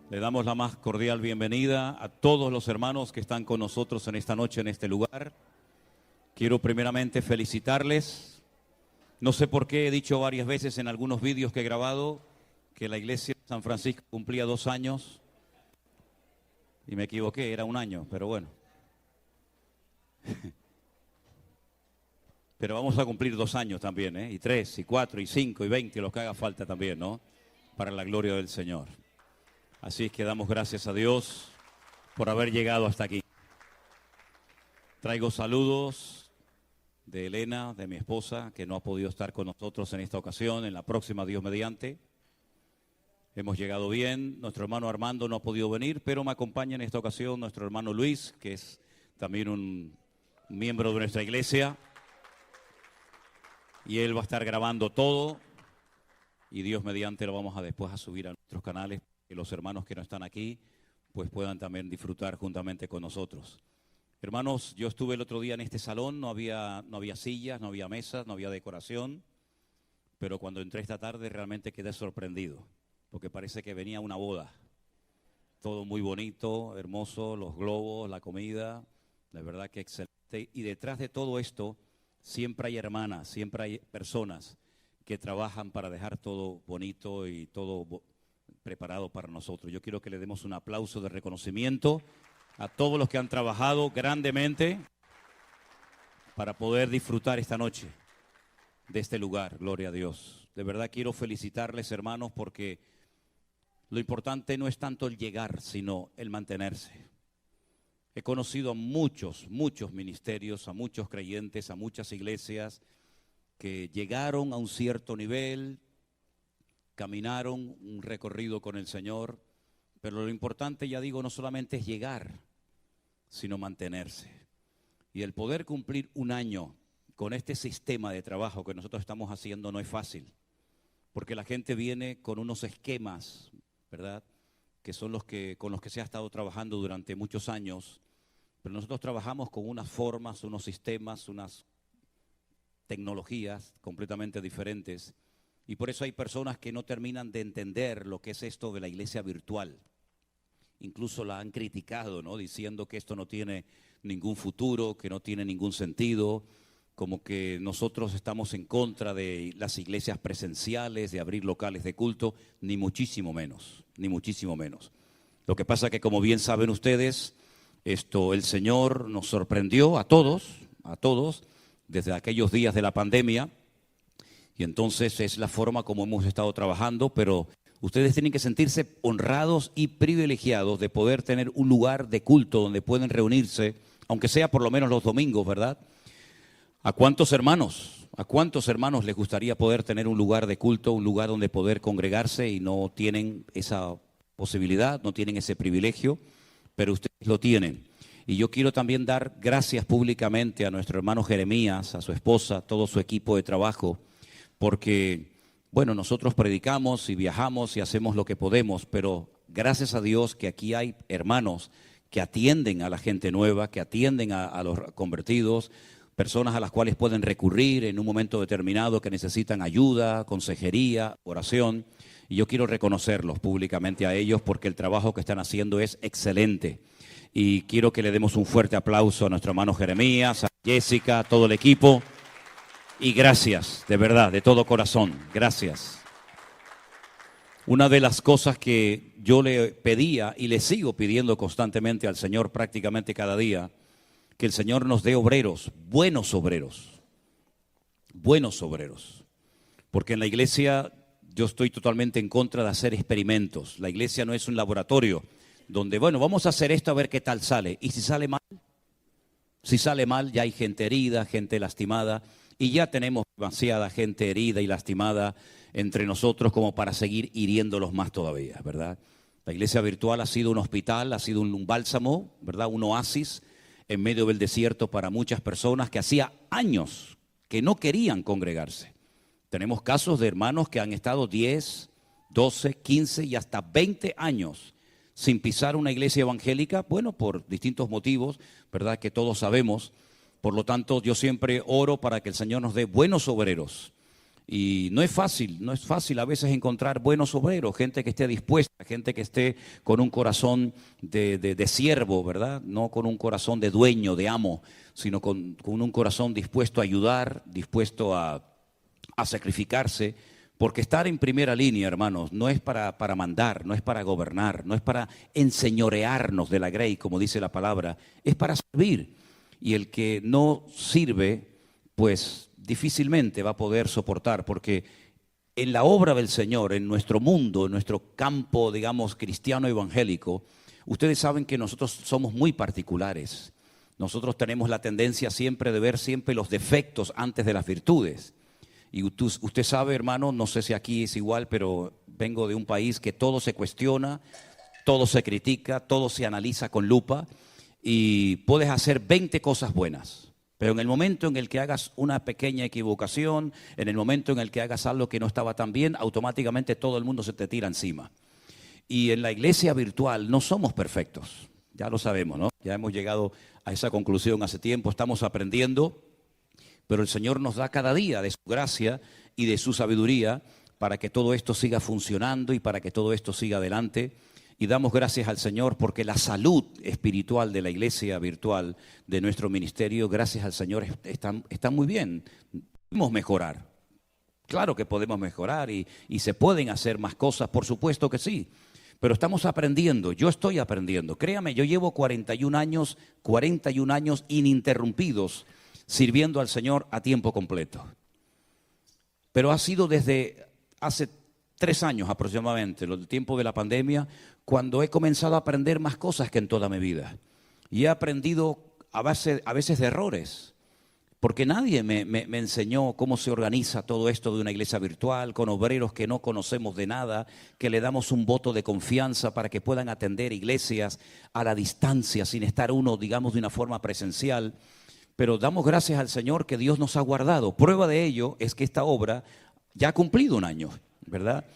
Le damos la más cordial bienvenida a todos los hermanos que están con nosotros en esta noche, en este lugar. Quiero primeramente felicitarles. No sé por qué he dicho varias veces en algunos vídeos que he grabado que la iglesia de San Francisco cumplía 2 años. Y me equivoqué, era 1 año, pero bueno. Pero vamos a cumplir 2 años también, ¿eh? Y 3, y 4, y 5, y 20, los que haga falta también, ¿no? Para la gloria del Señor. Así es que damos gracias a Dios por haber llegado hasta aquí. Traigo saludos de Elena, de mi esposa, que no ha podido estar con nosotros en esta ocasión, en la próxima, Dios mediante. Hemos llegado bien, nuestro hermano Armando no ha podido venir, pero me acompaña en esta ocasión nuestro hermano Luis, que es también un miembro de nuestra iglesia. Y él va a estar grabando todo, y Dios mediante lo vamos a después a subir a nuestros canales, que los hermanos que no están aquí pues puedan también disfrutar juntamente con nosotros. Hermanos, yo estuve el otro día en este salón, no había sillas, no había mesas, no había decoración, pero cuando entré esta tarde realmente quedé sorprendido, porque parece que venía una boda. Todo muy bonito, hermoso, los globos, la comida, la verdad que excelente. Y detrás de todo esto siempre hay hermanas, siempre hay personas que trabajan para dejar todo bonito y todo preparado para nosotros. Yo quiero que le demos un aplauso de reconocimiento a todos los que han trabajado grandemente para poder disfrutar esta noche de este lugar, gloria a Dios. De verdad quiero felicitarles, hermanos, porque lo importante no es tanto el llegar, sino el mantenerse. He conocido a muchos ministerios, a muchos creyentes, a muchas iglesias que llegaron a un cierto nivel, caminaron un recorrido con el Señor, pero lo importante, ya digo, no solamente es llegar, sino mantenerse. Y el poder cumplir 1 año con este sistema de trabajo que nosotros estamos haciendo no es fácil, porque la gente viene con unos esquemas, ¿verdad?, que son con los que se ha estado trabajando durante muchos años, pero nosotros trabajamos con unas formas, unos sistemas, unas tecnologías completamente diferentes. Y por eso hay personas que no terminan de entender lo que es esto de la iglesia virtual. Incluso la han criticado, ¿no?, diciendo que esto no tiene ningún futuro, que no tiene ningún sentido, como que nosotros estamos en contra de las iglesias presenciales, de abrir locales de culto, ni muchísimo menos, ni muchísimo menos. Lo que pasa que, como bien saben ustedes, el Señor nos sorprendió a todos, desde aquellos días de la pandemia. Y entonces es la forma como hemos estado trabajando, pero ustedes tienen que sentirse honrados y privilegiados de poder tener un lugar de culto donde pueden reunirse, aunque sea por lo menos los domingos, ¿verdad? ¿A cuántos hermanos les gustaría poder tener un lugar de culto, un lugar donde poder congregarse y no tienen esa posibilidad, no tienen ese privilegio, pero ustedes lo tienen? Y yo quiero también dar gracias públicamente a nuestro hermano Jeremías, a su esposa, a todo su equipo de trabajo, porque, bueno, nosotros predicamos y viajamos y hacemos lo que podemos, pero gracias a Dios que aquí hay hermanos que atienden a la gente nueva, que atienden a los convertidos, personas a las cuales pueden recurrir en un momento determinado que necesitan ayuda, consejería, oración. Y yo quiero reconocerlos públicamente a ellos porque el trabajo que están haciendo es excelente. Y quiero que le demos un fuerte aplauso a nuestro hermano Jeremías, a Jessica, a todo el equipo. Y gracias, de verdad, de todo corazón, gracias. Una de las cosas que yo le pedía y le sigo pidiendo constantemente al Señor prácticamente cada día, que el Señor nos dé obreros, buenos obreros, porque en la iglesia yo estoy totalmente en contra de hacer experimentos. La iglesia no es un laboratorio donde, bueno, vamos a hacer esto a ver qué tal sale. ¿Y si sale mal? Si sale mal, ya hay gente herida, gente lastimada. Y ya tenemos demasiada gente herida y lastimada entre nosotros como para seguir hiriéndolos más todavía, ¿verdad? La iglesia virtual ha sido un hospital, ha sido un bálsamo, ¿verdad? Un oasis en medio del desierto para muchas personas que hacía años que no querían congregarse. Tenemos casos de hermanos que han estado 10, 12, 15 y hasta 20 años sin pisar una iglesia evangélica, bueno, por distintos motivos, ¿verdad?, que todos sabemos. Por lo tanto, yo siempre oro para que el Señor nos dé buenos obreros Y no es fácil a veces encontrar buenos obreros, gente que esté dispuesta, gente que esté con un corazón de siervo, ¿verdad? No con un corazón de dueño, de amo, sino con un corazón dispuesto a ayudar, dispuesto a sacrificarse. Porque estar en primera línea, hermanos, no es para mandar, no es para gobernar, no es para enseñorearnos de la grey, como dice la palabra, es para servir. Y el que no sirve, pues difícilmente va a poder soportar, porque en la obra del Señor, en nuestro mundo, en nuestro campo, digamos, cristiano evangélico, ustedes saben que nosotros somos muy particulares. Nosotros tenemos la tendencia siempre de ver siempre los defectos antes de las virtudes. Y usted sabe, hermano, no sé si aquí es igual, pero vengo de un país que todo se cuestiona, todo se critica, todo se analiza con lupa y puedes hacer 20 cosas buenas. Pero en el momento en el que hagas una pequeña equivocación, en el momento en el que hagas algo que no estaba tan bien, automáticamente todo el mundo se te tira encima. Y en la iglesia virtual no somos perfectos, ya lo sabemos, ¿no? Ya hemos llegado a esa conclusión hace tiempo, estamos aprendiendo, pero el Señor nos da cada día de su gracia y de su sabiduría para que todo esto siga funcionando y para que todo esto siga adelante. Y damos gracias al Señor porque la salud espiritual de la iglesia virtual, de nuestro ministerio, gracias al Señor, está muy bien. Podemos mejorar. Claro que podemos mejorar y se pueden hacer más cosas, por supuesto que sí. Pero estamos aprendiendo, yo estoy aprendiendo. Créame, yo llevo 41 años ininterrumpidos sirviendo al Señor a tiempo completo. Pero ha sido desde hace 3 años aproximadamente, el tiempo de la pandemia, cuando he comenzado a aprender más cosas que en toda mi vida. Y he aprendido a veces de errores, porque nadie me enseñó cómo se organiza todo esto de una iglesia virtual, con obreros que no conocemos de nada, que le damos un voto de confianza para que puedan atender iglesias a la distancia, sin estar uno, digamos, de una forma presencial. Pero damos gracias al Señor que Dios nos ha guardado. Prueba de ello es que esta obra ya ha cumplido 1 año, ¿verdad?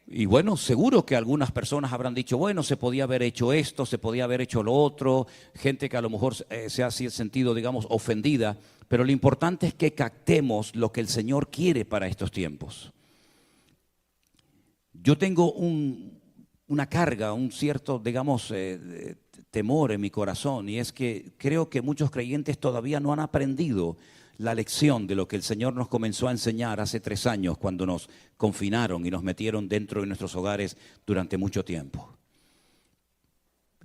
Y bueno, seguro que algunas personas habrán dicho, bueno, se podía haber hecho esto, se podía haber hecho lo otro, gente que a lo mejor se ha sentido, digamos, ofendida, pero lo importante es que captemos lo que el Señor quiere para estos tiempos. Yo tengo una carga, un cierto, digamos, temor en mi corazón, y es que creo que muchos creyentes todavía no han aprendido la lección de lo que el Señor nos comenzó a enseñar hace 3 años cuando nos confinaron y nos metieron dentro de nuestros hogares durante mucho tiempo.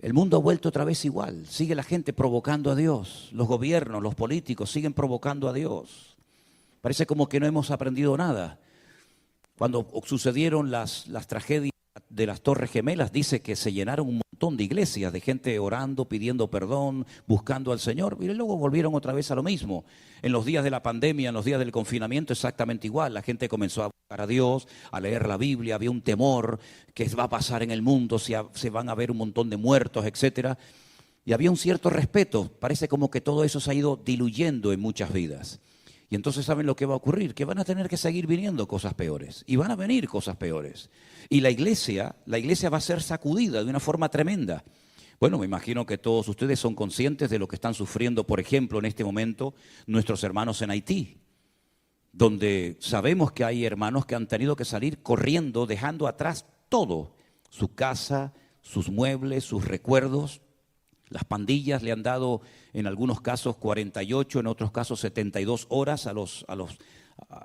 El mundo ha vuelto otra vez igual, sigue la gente provocando a Dios, los gobiernos, los políticos siguen provocando a Dios. Parece como que no hemos aprendido nada. Cuando sucedieron las tragedias de las Torres Gemelas, dice que se llenaron un montón de iglesias, de gente orando, pidiendo perdón, buscando al Señor, y luego volvieron otra vez a lo mismo. En los días de la pandemia, en los días del confinamiento, exactamente igual. La gente comenzó a buscar a Dios, a leer la Biblia, había un temor que va a pasar en el mundo, se van a ver un montón de muertos, etcétera. Y había un cierto respeto, parece como que todo eso se ha ido diluyendo en muchas vidas. Y entonces ¿saben lo que va a ocurrir? Que van a tener que seguir viniendo cosas peores. Y van a venir cosas peores. Y la iglesia va a ser sacudida de una forma tremenda. Bueno, me imagino que todos ustedes son conscientes de lo que están sufriendo, por ejemplo, en este momento, nuestros hermanos en Haití, donde sabemos que hay hermanos que han tenido que salir corriendo, dejando atrás todo, su casa, sus muebles, sus recuerdos. Las pandillas le han dado en algunos casos 48, en otros casos 72 horas a los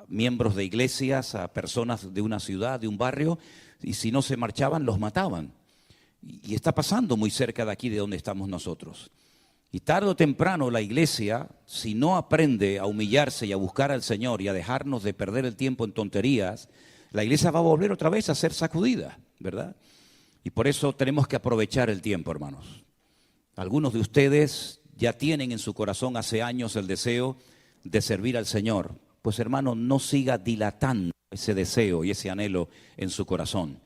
miembros de iglesias, a personas de una ciudad, de un barrio, y si no se marchaban, los mataban. Y está pasando muy cerca de aquí de donde estamos nosotros. Y tarde o temprano la iglesia, si no aprende a humillarse y a buscar al Señor y a dejarnos de perder el tiempo en tonterías, la iglesia va a volver otra vez a ser sacudida, ¿verdad? Y por eso tenemos que aprovechar el tiempo, hermanos. Algunos de ustedes ya tienen en su corazón hace años el deseo de servir al Señor. Pues hermano, no siga dilatando ese deseo y ese anhelo en su corazón.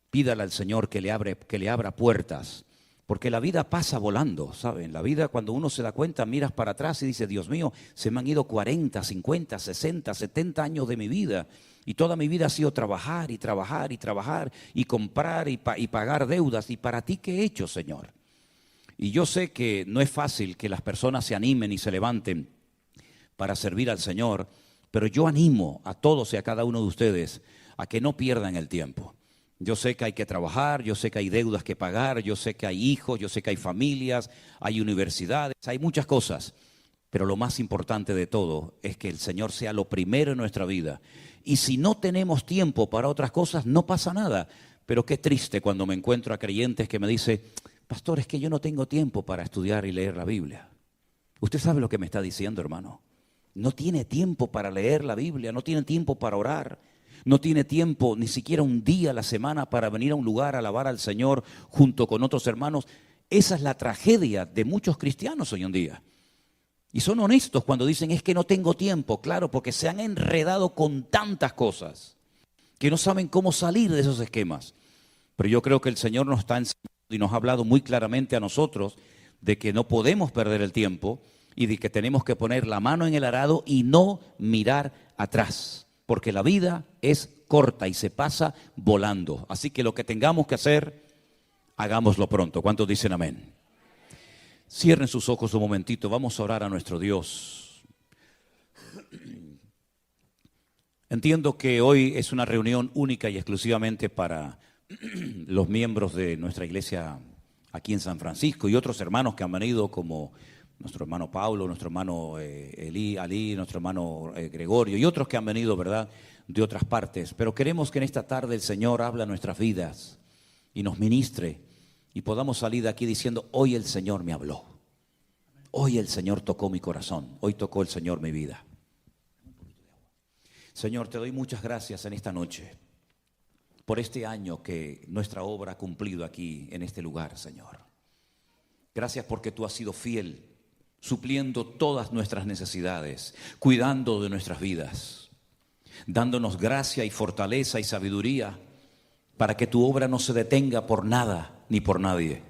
Pídale al Señor que le abra puertas, porque la vida pasa volando, ¿saben? La vida, cuando uno se da cuenta, miras para atrás y dices, Dios mío, se me han ido 40, 50, 60, 70 años de mi vida. Y toda mi vida ha sido trabajar y trabajar y trabajar y comprar y pagar deudas. ¿Y para ti qué he hecho, Señor? Y yo sé que no es fácil que las personas se animen y se levanten para servir al Señor, Pero yo animo a todos y a cada uno de ustedes a que no pierdan el tiempo. Yo sé que hay que trabajar, yo sé que hay deudas que pagar, yo sé que hay hijos, yo sé que hay familias, hay universidades, hay muchas cosas. Pero lo más importante de todo es que el Señor sea lo primero en nuestra vida. Y si no tenemos tiempo para otras cosas, no pasa nada. Pero qué triste cuando me encuentro a creyentes que me dicen, pastor, es que yo no tengo tiempo para estudiar y leer la Biblia. Usted sabe lo que me está diciendo, hermano. No tiene tiempo para leer la Biblia, no tiene tiempo para orar. No tiene tiempo ni siquiera un día a la semana para venir a un lugar a alabar al Señor junto con otros hermanos. Esa es la tragedia de muchos cristianos hoy en día. Y son honestos cuando dicen, es que no tengo tiempo. Claro, porque se han enredado con tantas cosas que no saben cómo salir de esos esquemas. Pero yo creo que el Señor nos está enseñando y nos ha hablado muy claramente a nosotros de que no podemos perder el tiempo y de que tenemos que poner la mano en el arado y no mirar atrás. Porque la vida es corta y se pasa volando. Así que lo que tengamos que hacer, hagámoslo pronto. ¿Cuántos dicen amén? Cierren sus ojos un momentito. Vamos a orar a nuestro Dios. Entiendo que hoy es una reunión única y exclusivamente para los miembros de nuestra iglesia aquí en San Francisco y otros hermanos que han venido como nuestro hermano Pablo, nuestro hermano Ali, nuestro hermano Gregorio y otros que han venido, ¿verdad?, de otras partes. Pero queremos que en esta tarde el Señor hable a nuestras vidas y nos ministre y podamos salir de aquí diciendo, hoy el Señor me habló. Hoy el Señor tocó mi corazón. Hoy tocó el Señor mi vida. Señor, te doy muchas gracias en esta noche por este año que nuestra obra ha cumplido aquí en este lugar, Señor. Gracias porque tú has sido fiel, supliendo todas nuestras necesidades, cuidando de nuestras vidas, dándonos gracia y fortaleza y sabiduría para que tu obra no se detenga por nada ni por nadie.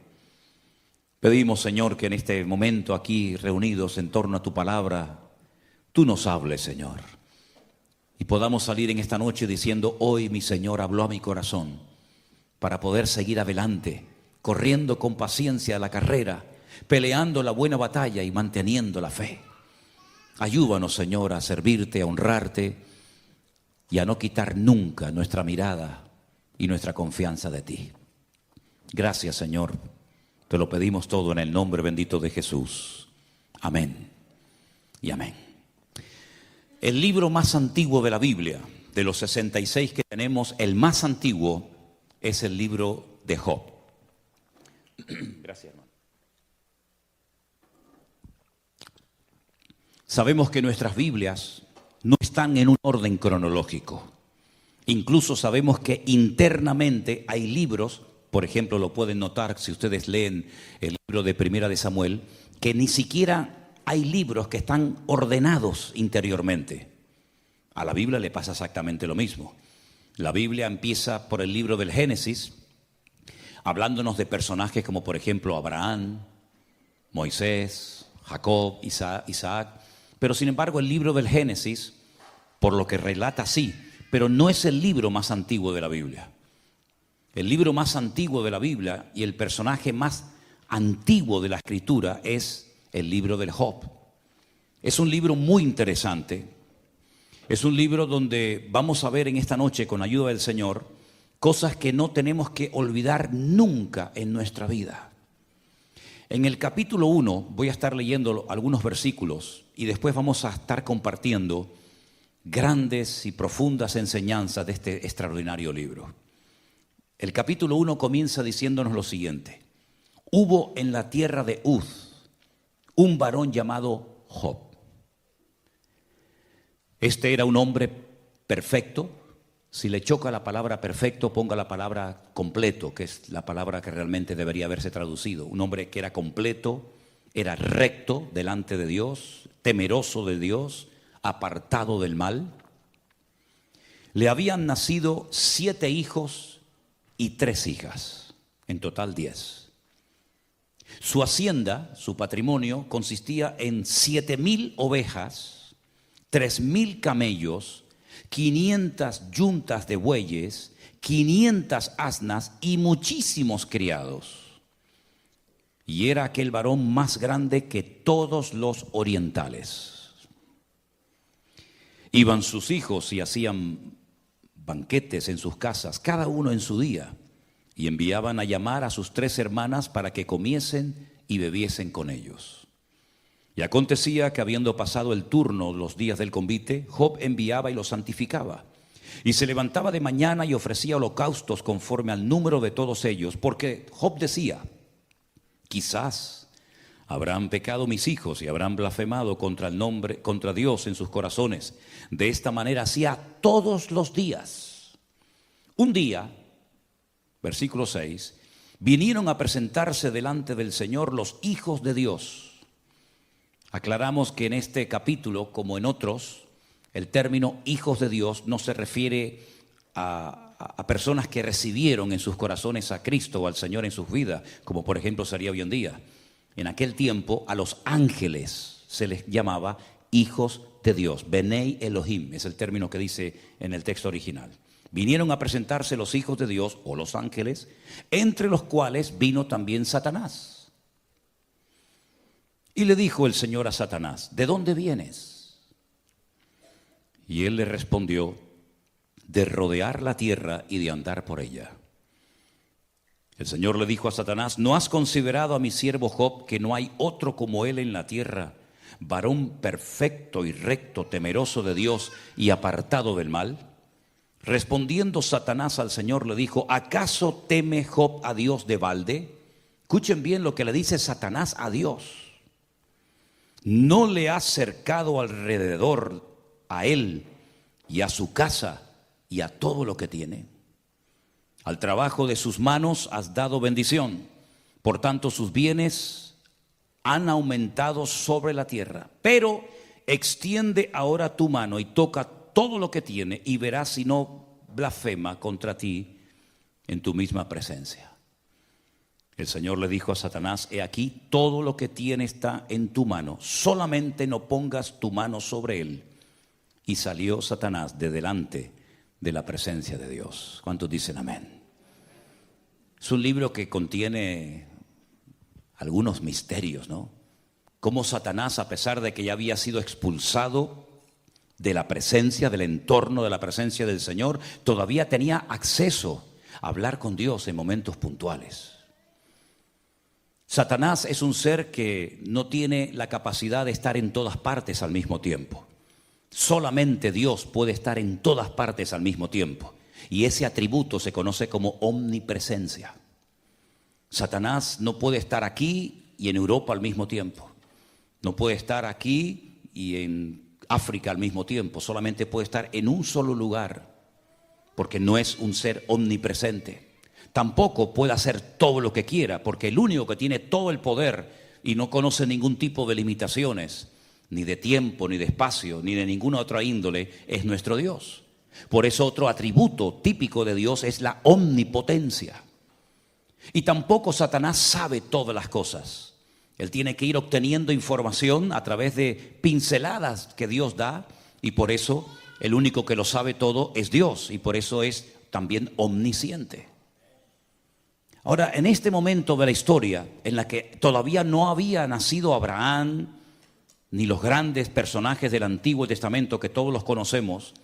Pedimos, Señor, que en este momento aquí reunidos en torno a tu palabra, tú nos hables, Señor, y podamos salir en esta noche diciendo, hoy mi Señor habló a mi corazón para poder seguir adelante, corriendo con paciencia la carrera, peleando la buena batalla y manteniendo la fe. Ayúdanos, Señor, a servirte, a honrarte y a no quitar nunca nuestra mirada y nuestra confianza de ti. Gracias, Señor. Te lo pedimos todo en el nombre bendito de Jesús. Amén y amén. El libro más antiguo de la Biblia, de los 66 que tenemos, el más antiguo es el libro de Job. Gracias, hermano. Sabemos que nuestras Biblias no están en un orden cronológico. Incluso sabemos que internamente hay libros, por ejemplo, lo pueden notar si ustedes leen el libro de Primera de Samuel, que ni siquiera hay libros que están ordenados interiormente. A la Biblia le pasa exactamente lo mismo. La Biblia empieza por el libro del Génesis, hablándonos de personajes como por ejemplo Abraham, Moisés, Jacob, Isaac. Pero sin embargo el libro del Génesis, por lo que relata sí, pero no es el libro más antiguo de la Biblia. El libro más antiguo de la Biblia y el personaje más antiguo de la Escritura es el libro del Job. Es un libro muy interesante. Es un libro donde vamos a ver en esta noche, con ayuda del Señor, cosas que no tenemos que olvidar nunca en nuestra vida. En el capítulo 1 voy a estar leyendo algunos versículos y después vamos a estar compartiendo grandes y profundas enseñanzas de este extraordinario libro. El capítulo 1 comienza diciéndonos lo siguiente. Hubo en la tierra de Uz un varón llamado Job. Este era un hombre perfecto. Si le choca la palabra perfecto, ponga la palabra completo, que es la palabra que realmente debería haberse traducido. Un hombre que era completo, era recto delante de Dios, temeroso de Dios, apartado del mal. Le habían nacido 7 hijos y 3 hijas, en total 10. Su hacienda, su patrimonio, consistía en 7,000 ovejas, 3,000 camellos, 500 yuntas de bueyes, 500 asnas y muchísimos criados. Y era aquel varón más grande que todos los orientales. Iban sus hijos y hacían banquetes en sus casas, cada uno en su día, y enviaban a llamar a sus 3 hermanas para que comiesen y bebiesen con ellos. Y acontecía que habiendo pasado el turno los días del convite, Job enviaba y los santificaba. Y se levantaba de mañana y ofrecía holocaustos conforme al número de todos ellos, porque Job decía: quizás habrán pecado mis hijos y habrán blasfemado contra Dios en sus corazones. De esta manera hacía todos los días. Un día, versículo 6, vinieron a presentarse delante del Señor los hijos de Dios. Aclaramos que en este capítulo, como en otros, el término hijos de Dios no se refiere a personas que recibieron en sus corazones a Cristo o al Señor en sus vidas, como por ejemplo sería hoy en día. En aquel tiempo a los ángeles se les llamaba hijos de Dios. Benei Elohim es el término que dice en el texto original. Vinieron a presentarse los hijos de Dios o los ángeles, entre los cuales vino también Satanás. Y le dijo el Señor a Satanás: ¿de dónde vienes? Y él le respondió: de rodear la tierra y de andar por ella. El Señor le dijo a Satanás: ¿no has considerado a mi siervo Job, que no hay otro como él en la tierra, varón perfecto y recto, temeroso de Dios y apartado del mal? Respondiendo Satanás al Señor le dijo: ¿acaso teme Job a Dios de balde? Escuchen bien lo que le dice Satanás a Dios. ¿No le has cercado alrededor a él y a su casa y a todo lo que tiene? Al trabajo de sus manos has dado bendición, por tanto sus bienes han aumentado sobre la tierra. Pero extiende ahora tu mano y toca todo lo que tiene, y verás si no blasfema contra ti en tu misma presencia. El Señor le dijo a Satanás: he aquí, todo lo que tiene está en tu mano, solamente no pongas tu mano sobre él. Y salió Satanás de delante de la presencia de Dios. ¿Cuántos dicen amén? Es un libro que contiene algunos misterios, ¿no? Cómo Satanás, a pesar de que ya había sido expulsado de la presencia, del entorno de la presencia del Señor, todavía tenía acceso a hablar con Dios en momentos puntuales. Satanás es un ser que no tiene la capacidad de estar en todas partes al mismo tiempo. Solamente Dios puede estar en todas partes al mismo tiempo, y ese atributo se conoce como omnipresencia. Satanás no puede estar aquí y en Europa al mismo tiempo. No puede estar aquí y en África al mismo tiempo. Solamente puede estar en un solo lugar, porque no es un ser omnipresente. Tampoco puede hacer todo lo que quiera, porque el único que tiene todo el poder y no conoce ningún tipo de limitaciones, ni de tiempo, ni de espacio, ni de ninguna otra índole, es nuestro Dios. Por eso otro atributo típico de Dios es la omnipotencia. Y tampoco Satanás sabe todas las cosas. Él tiene que ir obteniendo información a través de pinceladas que Dios da, y por eso el único que lo sabe todo es Dios, y por eso es también omnisciente. Ahora, en este momento de la historia en la que todavía no había nacido Abraham, ni los grandes personajes del Antiguo Testamento que todos los conocemos,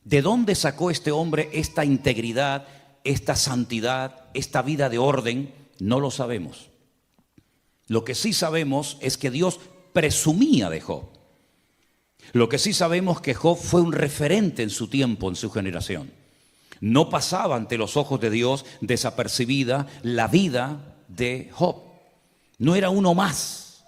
¿de dónde sacó este hombre esta integridad, esta santidad, esta vida de orden? No lo sabemos. Lo que sí sabemos es que Dios presumía de Job. Lo que sí sabemos es que Job fue un referente en su tiempo, en su generación. No pasaba ante los ojos de Dios desapercibida la vida de Job. No era uno más,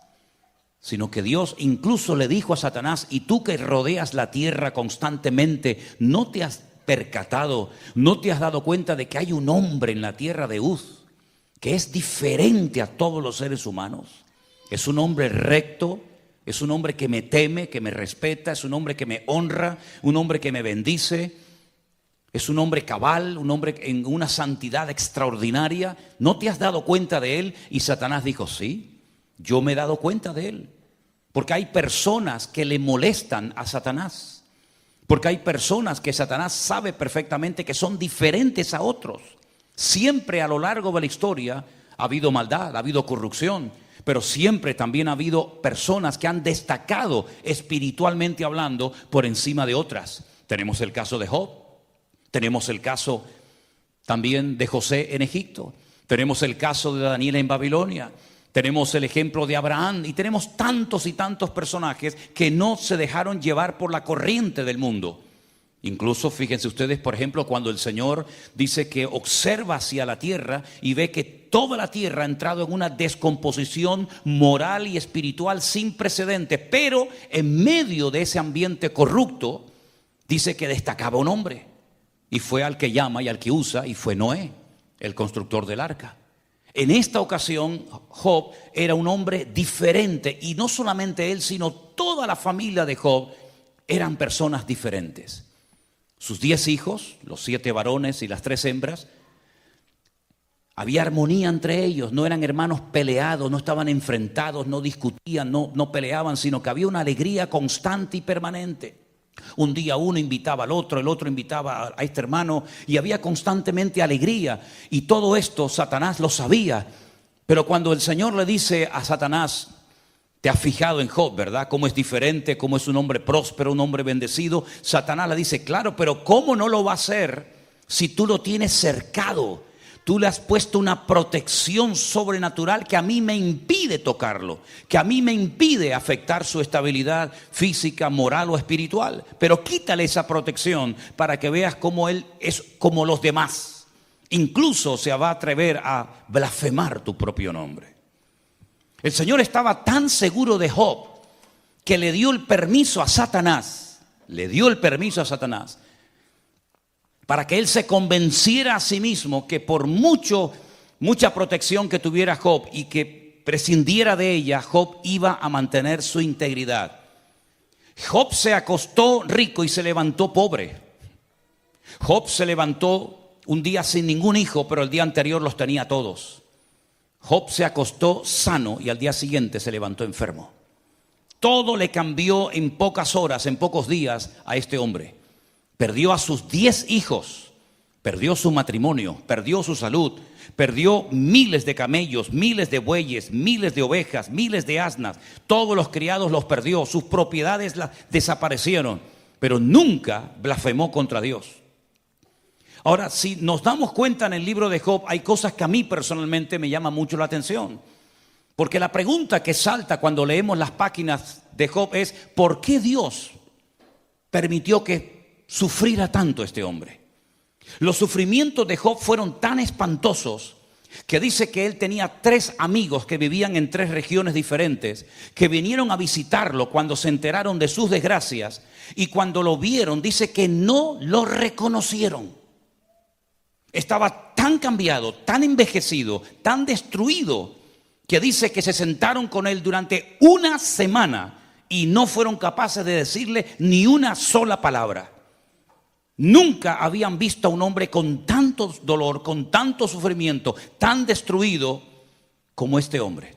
sino que Dios incluso le dijo a Satanás: y tú que rodeas la tierra constantemente, ¿no te has percatado, no te has dado cuenta de que hay un hombre en la tierra de Uz que es diferente a todos los seres humanos? Es un hombre recto, es un hombre que me teme, que me respeta, es un hombre que me honra, un hombre que me bendice, es un hombre cabal, un hombre en una santidad extraordinaria. ¿No te has dado cuenta de él? Y Satanás dijo: sí, yo me he dado cuenta de él. Porque hay personas que le molestan a Satanás. Porque hay personas que Satanás sabe perfectamente que son diferentes a otros. Siempre a lo largo de la historia ha habido maldad, ha habido corrupción. pero siempre también ha habido personas que han destacado espiritualmente hablando por encima de otras. Tenemos el caso de Job, tenemos el caso también de José en Egipto, tenemos el caso de Daniel en Babilonia, tenemos el ejemplo de Abraham y tenemos tantos y tantos personajes que no se dejaron llevar por la corriente del mundo. Incluso fíjense ustedes, por ejemplo, cuando el Señor dice que observa hacia la tierra y ve que toda la tierra ha entrado en una descomposición moral y espiritual sin precedentes, pero en medio de ese ambiente corrupto, dice que destacaba un hombre y fue al que llama y al que usa, y fue Noé, el constructor del arca. En esta ocasión, Job era un hombre diferente, y no solamente él, sino toda la familia de Job eran personas diferentes. Sus 10 hijos, los 7 varones y las 3 hembras, había armonía entre ellos, no eran hermanos peleados, no estaban enfrentados, no discutían, no peleaban, sino que había una alegría constante y permanente. Un día uno invitaba al otro, el otro invitaba a este hermano, y había constantemente alegría. Y todo esto Satanás lo sabía. Pero cuando el Señor le dice a Satanás: te has fijado en Job, ¿verdad? Cómo es diferente, cómo es un hombre próspero, un hombre bendecido. Satanás le dice: claro, pero ¿cómo no lo va a hacer si tú lo tienes cercado? Tú le has puesto una protección sobrenatural que a mí me impide tocarlo, que a mí me impide afectar su estabilidad física, moral o espiritual. Pero quítale esa protección para que veas cómo él es como los demás. Incluso se va a atrever a blasfemar tu propio nombre. El Señor estaba tan seguro de Job que le dio el permiso a Satanás, para que él se convenciera a sí mismo que por mucha protección que tuviera Job y que prescindiera de ella, Job iba a mantener su integridad. Job se acostó rico y se levantó pobre. Job se levantó un día sin ningún hijo, pero el día anterior los tenía todos. Job se acostó sano y al día siguiente se levantó enfermo. Todo le cambió en pocas horas, en pocos días a este hombre. Perdió a sus 10 hijos, perdió su matrimonio, perdió su salud, perdió miles de camellos, miles de bueyes, miles de ovejas, miles de asnas. Todos los criados los perdió, sus propiedades desaparecieron, pero nunca blasfemó contra Dios. Ahora, si nos damos cuenta en el libro de Job, hay cosas que a mí personalmente me llaman mucho la atención. Porque la pregunta que salta cuando leemos las páginas de Job es: ¿por qué Dios permitió que sufriera tanto este hombre? Los sufrimientos de Job fueron tan espantosos que dice que él tenía 3 amigos que vivían en 3 regiones diferentes, que vinieron a visitarlo cuando se enteraron de sus desgracias, y cuando lo vieron dice que no lo reconocieron. Estaba tan cambiado, tan envejecido, tan destruido, que dice que se sentaron con él durante una semana y no fueron capaces de decirle ni una sola palabra. Nunca habían visto a un hombre con tanto dolor, con tanto sufrimiento, tan destruido como este hombre.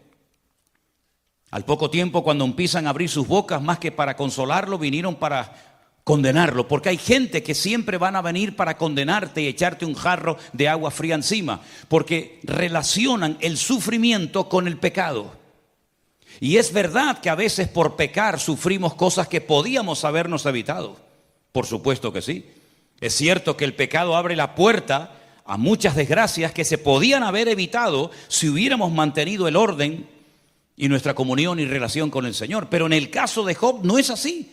Al poco tiempo, cuando empiezan a abrir sus bocas, más que para consolarlo, vinieron para condenarlo, porque hay gente que siempre van a venir para condenarte y echarte un jarro de agua fría encima, porque relacionan el sufrimiento con el pecado. Y es verdad que a veces por pecar sufrimos cosas que podíamos habernos evitado. Por supuesto que sí. Es cierto que el pecado abre la puerta a muchas desgracias que se podían haber evitado si hubiéramos mantenido el orden y nuestra comunión y relación con el Señor. Pero en el caso de Job no es así.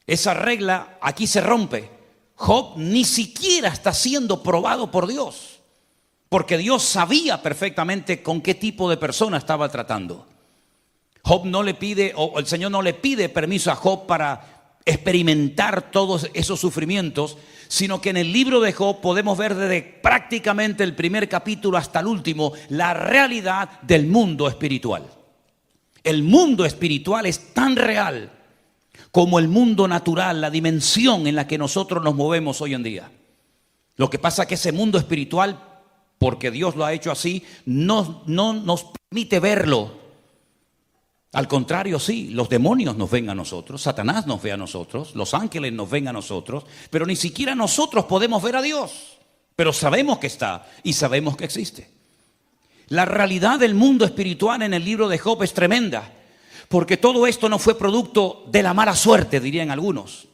Esa regla aquí se rompe. Job ni siquiera está siendo probado por Dios, porque Dios sabía perfectamente con qué tipo de persona estaba tratando. Job no le pide, o el Señor no le pide permiso a Job para experimentar todos esos sufrimientos, sino que en el libro de Job podemos ver desde prácticamente el primer capítulo hasta el último la realidad del mundo espiritual. El mundo espiritual es tan real como el mundo natural, la dimensión en la que nosotros nos movemos hoy en día. Lo que pasa es que ese mundo espiritual, porque Dios lo ha hecho así, no nos permite verlo. Al contrario, sí, los demonios nos ven a nosotros, Satanás nos ve a nosotros, los ángeles nos ven a nosotros, pero ni siquiera nosotros podemos ver a Dios. Pero sabemos que está y sabemos que existe. La realidad del mundo espiritual en el libro de Job es tremenda, porque todo esto no fue producto de la mala suerte, dirían algunos.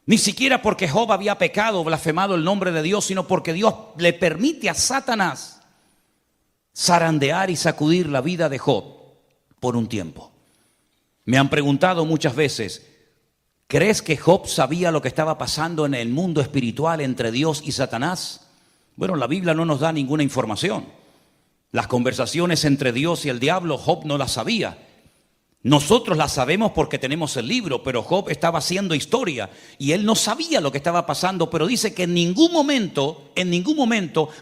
Ni siquiera porque Job había pecado o blasfemado el nombre de Dios, sino porque Dios le permite a Satanás zarandear y sacudir la vida de Job por un tiempo. Me han preguntado muchas veces, ¿crees que Job sabía lo que estaba pasando en el mundo espiritual entre Dios y Satanás? Bueno, la Biblia no nos da ninguna información. Las conversaciones entre Dios y el diablo, Job no las sabía. Nosotros las sabemos porque tenemos el libro, pero Job estaba haciendo historia y él no sabía lo que estaba pasando, pero dice que en ningún momento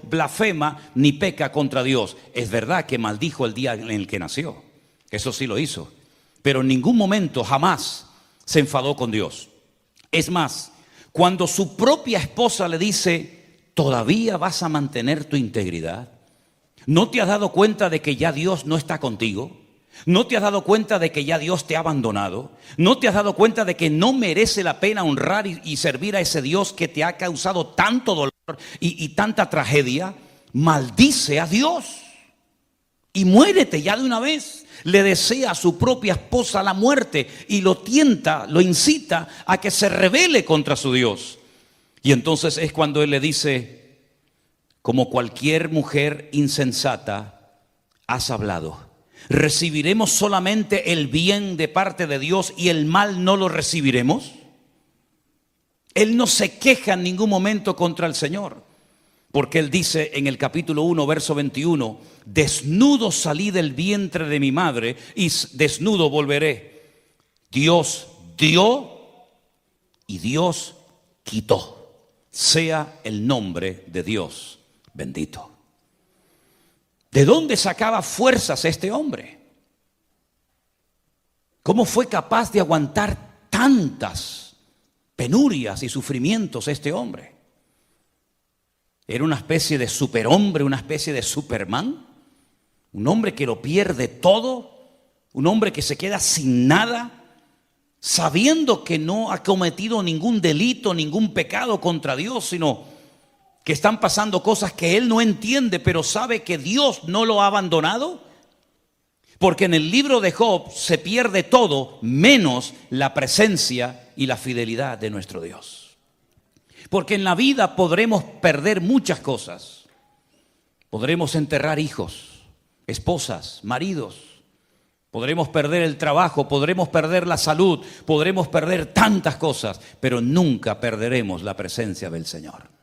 blasfema ni peca contra Dios. Es verdad que maldijo el día en el que nació, eso sí lo hizo, pero en ningún momento, jamás se enfadó con Dios. Es más, cuando su propia esposa le dice, ¿todavía vas a mantener tu integridad? ¿No te has dado cuenta de que ya Dios no está contigo? ¿No te has dado cuenta de que ya Dios te ha abandonado? ¿No te has dado cuenta de que no merece la pena honrar y servir a ese Dios que te ha causado tanto dolor y tanta tragedia? Maldice a Dios y muérete ya de una vez. Le desea a su propia esposa la muerte y lo tienta, lo incita a que se rebele contra su Dios. Y entonces es cuando él le dice, como cualquier mujer insensata, has hablado. ¿Recibiremos solamente el bien de parte de Dios y el mal no lo recibiremos? Él no se queja en ningún momento contra el Señor, porque él dice en el capítulo 1, verso 21, desnudo salí del vientre de mi madre y desnudo volveré. Dios dio y Dios quitó. Sea el nombre de Dios bendito. ¿De dónde sacaba fuerzas este hombre? ¿Cómo fue capaz de aguantar tantas penurias y sufrimientos este hombre? ¿Era una especie de superhombre, una especie de Superman? ¿Un hombre que lo pierde todo? ¿Un hombre que se queda sin nada? Sabiendo que no ha cometido ningún delito, ningún pecado contra Dios, sino que están pasando cosas que él no entiende, pero sabe que Dios no lo ha abandonado. Porque en el libro de Job se pierde todo menos la presencia y la fidelidad de nuestro Dios. Porque en la vida podremos perder muchas cosas. Podremos enterrar hijos, esposas, maridos. Podremos perder el trabajo, podremos perder la salud, podremos perder tantas cosas, pero nunca perderemos la presencia del Señor.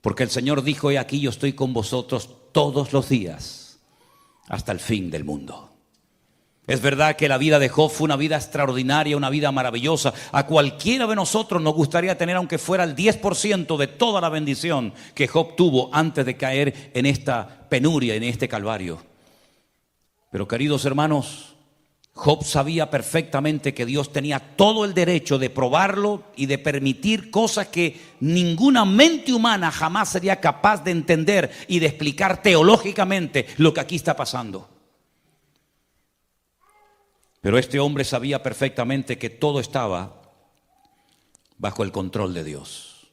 Porque el Señor dijo, he aquí yo estoy con vosotros todos los días hasta el fin del mundo. Es verdad que la vida de Job fue una vida extraordinaria, una vida maravillosa. A cualquiera de nosotros nos gustaría tener, aunque fuera el 10% de toda la bendición que Job tuvo antes de caer en esta penuria, en este calvario. Pero queridos hermanos, Job sabía perfectamente que Dios tenía todo el derecho de probarlo y de permitir cosas que ninguna mente humana jamás sería capaz de entender y de explicar teológicamente lo que aquí está pasando. Pero este hombre sabía perfectamente que todo estaba bajo el control de Dios.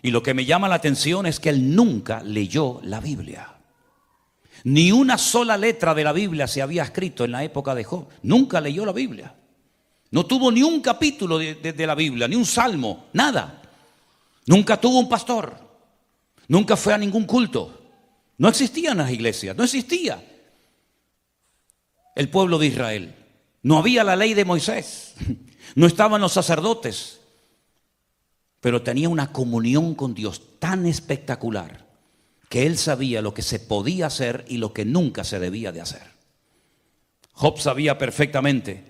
Y lo que me llama la atención es que él nunca leyó la Biblia. Ni una sola letra de la Biblia se había escrito en la época de Job. Nunca leyó la Biblia. No tuvo ni un capítulo de la Biblia, ni un salmo, nada. Nunca tuvo un pastor. Nunca fue a ningún culto. No existían las iglesias, no existía el pueblo de Israel. No había la ley de Moisés. No estaban los sacerdotes. Pero tenía una comunión con Dios tan espectacular que él sabía lo que se podía hacer y lo que nunca se debía de hacer. Job sabía perfectamente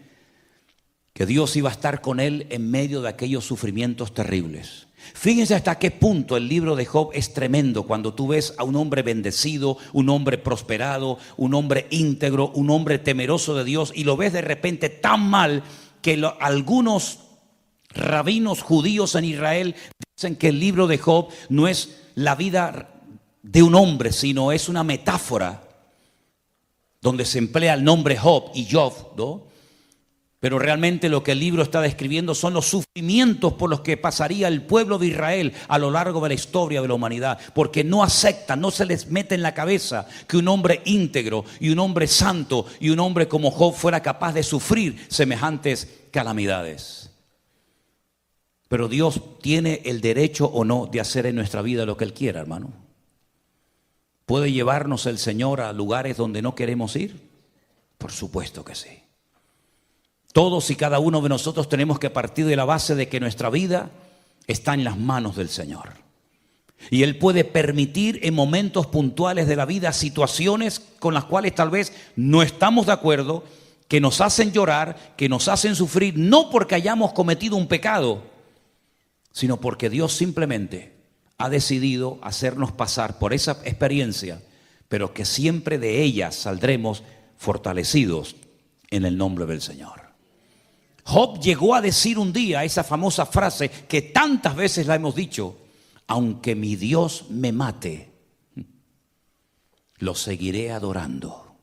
que Dios iba a estar con él en medio de aquellos sufrimientos terribles. Fíjense hasta qué punto el libro de Job es tremendo cuando tú ves a un hombre bendecido, un hombre prosperado, un hombre íntegro, un hombre temeroso de Dios, y lo ves de repente tan mal que algunos rabinos judíos en Israel dicen que el libro de Job no es la vida de un hombre, sino es una metáfora donde se emplea el nombre Job y Job, ¿no? Pero realmente lo que el libro está describiendo son los sufrimientos por los que pasaría el pueblo de Israel a lo largo de la historia de la humanidad, porque no aceptan, no se les mete en la cabeza que un hombre íntegro y un hombre santo y un hombre como Job fuera capaz de sufrir semejantes calamidades. Pero Dios tiene el derecho o no de hacer en nuestra vida lo que Él quiera, hermano. ¿Puede llevarnos el Señor a lugares donde no queremos ir? Por supuesto que sí. Todos y cada uno de nosotros tenemos que partir de la base de que nuestra vida está en las manos del Señor. Y Él puede permitir en momentos puntuales de la vida situaciones con las cuales tal vez no estamos de acuerdo, que nos hacen llorar, que nos hacen sufrir, no porque hayamos cometido un pecado, sino porque Dios simplemente ha decidido hacernos pasar por esa experiencia, pero que siempre de ella saldremos fortalecidos en el nombre del Señor. Job llegó a decir un día esa famosa frase que tantas veces la hemos dicho: aunque mi Dios me mate, lo seguiré adorando,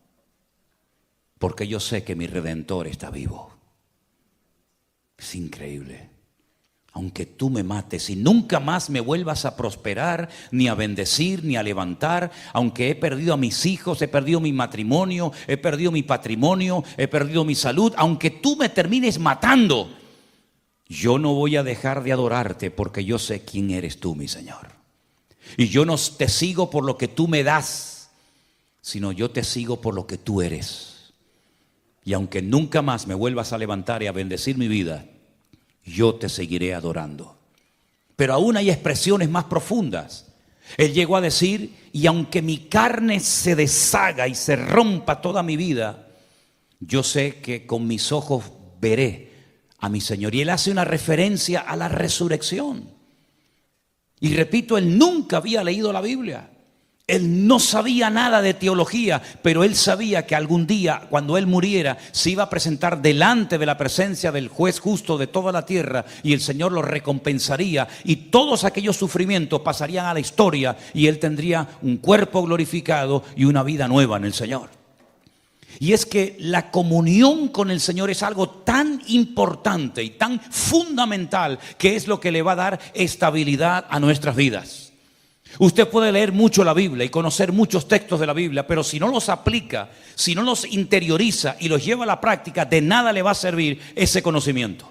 porque yo sé que mi Redentor está vivo. Es increíble. Aunque tú me mates y nunca más me vuelvas a prosperar, ni a bendecir, ni a levantar, aunque he perdido a mis hijos, he perdido mi matrimonio, he perdido mi patrimonio, he perdido mi salud, aunque tú me termines matando, yo no voy a dejar de adorarte, porque yo sé quién eres tú, mi Señor. Y yo no te sigo por lo que tú me das, sino yo te sigo por lo que tú eres. Y aunque nunca más me vuelvas a levantar y a bendecir mi vida, yo te seguiré adorando. Pero aún hay expresiones más profundas. Él llegó a decir: y aunque mi carne se deshaga y se rompa toda mi vida, yo sé que con mis ojos veré a mi Señor. Y él hace una referencia a la resurrección. Y repito, él nunca había leído la Biblia. Él no sabía nada de teología, pero él sabía que algún día, cuando él muriera, se iba a presentar delante de la presencia del juez justo de toda la tierra, y el Señor lo recompensaría, y todos aquellos sufrimientos pasarían a la historia, y él tendría un cuerpo glorificado y una vida nueva en el Señor. Y es que la comunión con el Señor es algo tan importante y tan fundamental, que es lo que le va a dar estabilidad a nuestras vidas. Usted puede leer mucho la Biblia y conocer muchos textos de la Biblia, pero si no los aplica, si no los interioriza y los lleva a la práctica, de nada le va a servir ese conocimiento.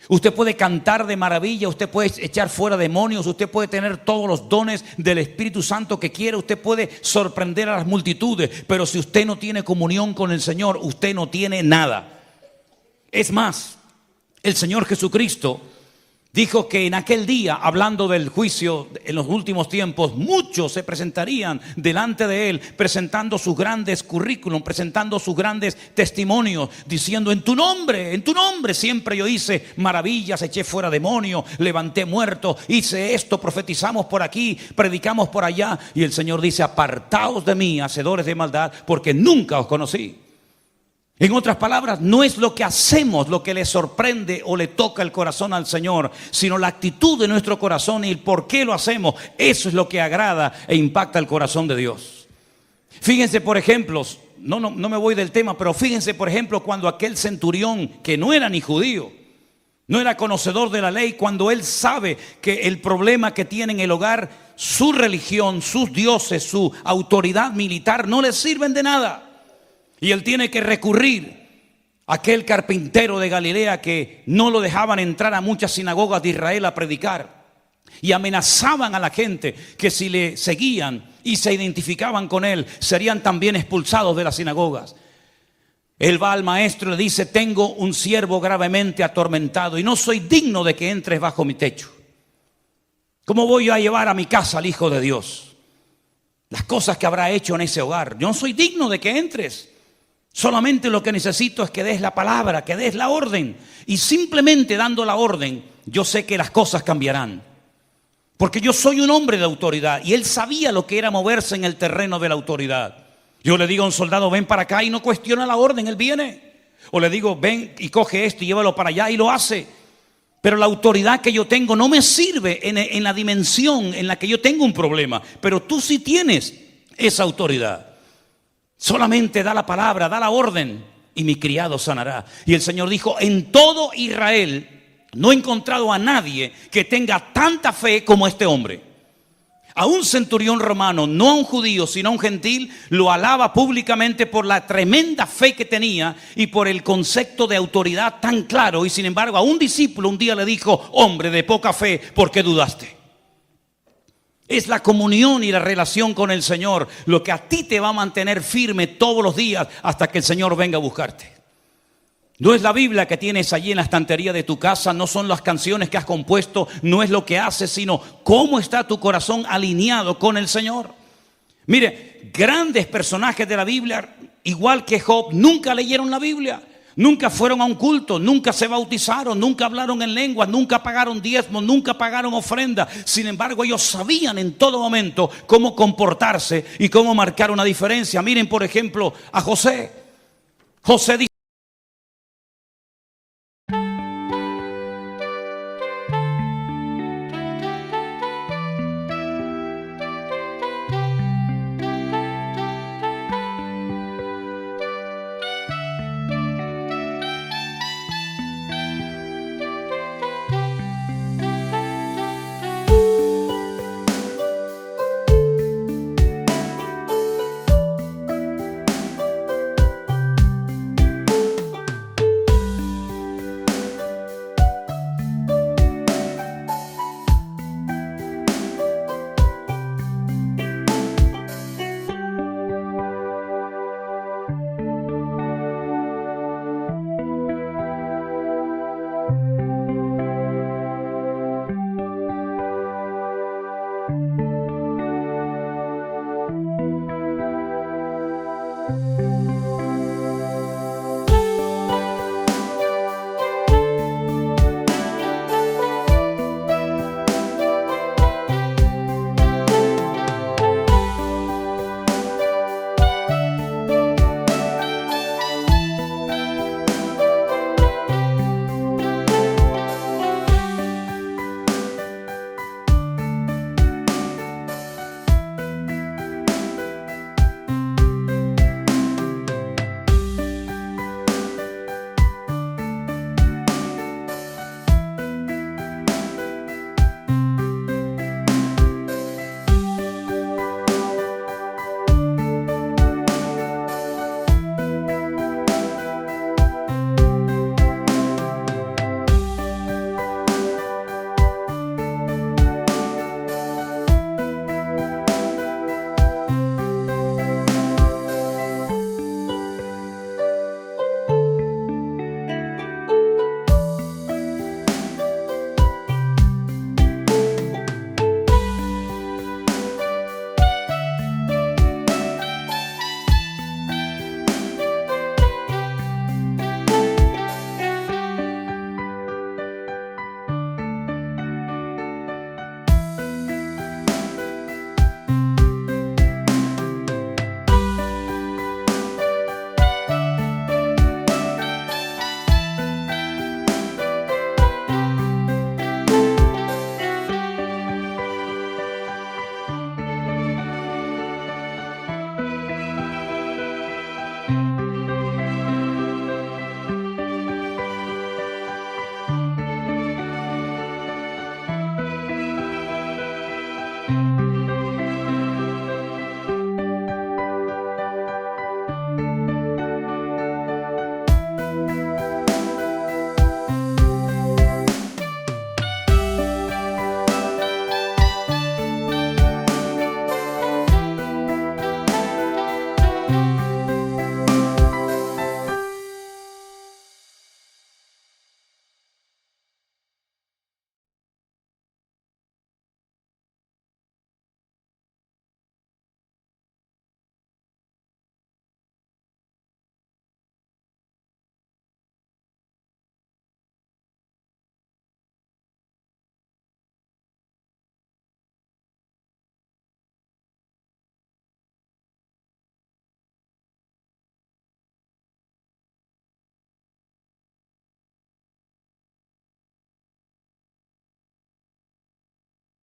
Usted puede cantar de maravilla, usted puede echar fuera demonios, usted puede tener todos los dones del Espíritu Santo que quiera, usted puede sorprender a las multitudes, pero si usted no tiene comunión con el Señor, usted no tiene nada. Es más, el Señor Jesucristo dijo que en aquel día, hablando del juicio en los últimos tiempos, muchos se presentarían delante de Él, presentando sus grandes currículum, presentando sus grandes testimonios, diciendo: en tu nombre siempre yo hice maravillas, eché fuera demonios, levanté muertos, hice esto, profetizamos por aquí, predicamos por allá. Y el Señor dice: apartaos de mí, hacedores de maldad, porque nunca os conocí. En otras palabras, no es lo que hacemos lo que le sorprende o le toca el corazón al Señor, sino la actitud de nuestro corazón y el por qué lo hacemos. Eso es lo que agrada e impacta el corazón de Dios. Fíjense, por ejemplo, no me voy del tema, pero fíjense, por ejemplo, cuando aquel centurión, que no era ni judío, no era conocedor de la ley, cuando él sabe que el problema que tiene en el hogar, su religión, sus dioses, su autoridad militar no le sirven de nada. Y él tiene que recurrir a aquel carpintero de Galilea que no lo dejaban entrar a muchas sinagogas de Israel a predicar. Y amenazaban a la gente que si le seguían y se identificaban con él, serían también expulsados de las sinagogas. Él va al maestro y le dice: tengo un siervo gravemente atormentado y no soy digno de que entres bajo mi techo. ¿Cómo voy a llevar a mi casa al Hijo de Dios? Las cosas que habrá hecho en ese hogar. Yo no soy digno de que entres. Solamente lo que necesito es que des la palabra, que des la orden. Y simplemente dando la orden, yo sé que las cosas cambiarán. Porque yo soy un hombre de autoridad. Y él sabía lo que era moverse en el terreno de la autoridad. Yo le digo a un soldado: ven para acá, y no cuestiona la orden, él viene. O le digo: ven y coge esto y llévalo para allá, y lo hace. Pero la autoridad que yo tengo no me sirve en la dimensión en la que yo tengo un problema. Pero tú sí tienes esa autoridad. Solamente da la palabra, da la orden, y mi criado sanará. Y el Señor dijo, en todo Israel no he encontrado a nadie que tenga tanta fe como este hombre. A un centurión romano, no a un judío, sino a un gentil, lo alaba públicamente por la tremenda fe que tenía y por el concepto de autoridad tan claro. Y sin embargo, a un discípulo un día le dijo, hombre de poca fe, ¿por qué dudaste? Es la comunión y la relación con el Señor lo que a ti te va a mantener firme todos los días hasta que el Señor venga a buscarte. No es la Biblia que tienes allí en la estantería de tu casa, no son las canciones que has compuesto, no es lo que haces, sino cómo está tu corazón alineado con el Señor. Mire, grandes personajes de la Biblia, igual que Job, nunca leyeron la Biblia, nunca fueron a un culto, nunca se bautizaron, nunca hablaron en lenguas, nunca pagaron diezmos, nunca pagaron ofrenda. Sin embargo, ellos sabían en todo momento cómo comportarse y cómo marcar una diferencia. Miren, por ejemplo, a José. José dice,